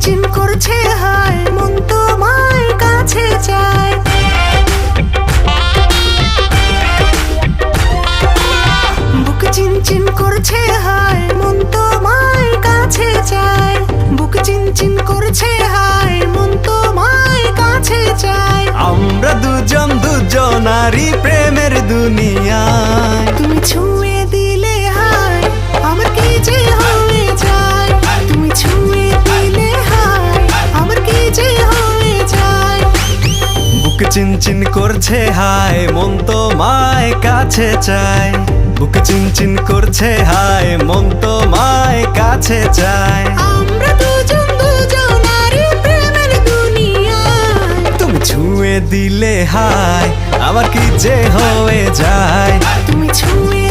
চিনচিন করছে হায়, মন তোমায় কাছে চায়। বুক চিনচিন করছে হায়, মন তোমায় কাছে চায়। বুক চিনচিন করছে হায়, মন তোমায় কাছে চায়। আমরা দুজন দুজনারই প্রেমের দুনিয়ায়। তুমি ছুঁয়ে দিলে হায়, আমার কি যে হয়ে যায়। তুমি ছুঁয়ে দিলে হায়, আমার কি যে হয়ে যায়। বুক চিনচিন করছে হায়, মন তোমায় কাছে চায়। বুক চিনচিন করছে হায়, মন তোমায় কাছে চায়। আমরা দুজন দুজনারই প্রেমের দুনিয়ায়। তুমি ছুঁয়ে দিলে হায়, আমার কি যে হয়ে যায়। তুমি ছুঁয়ে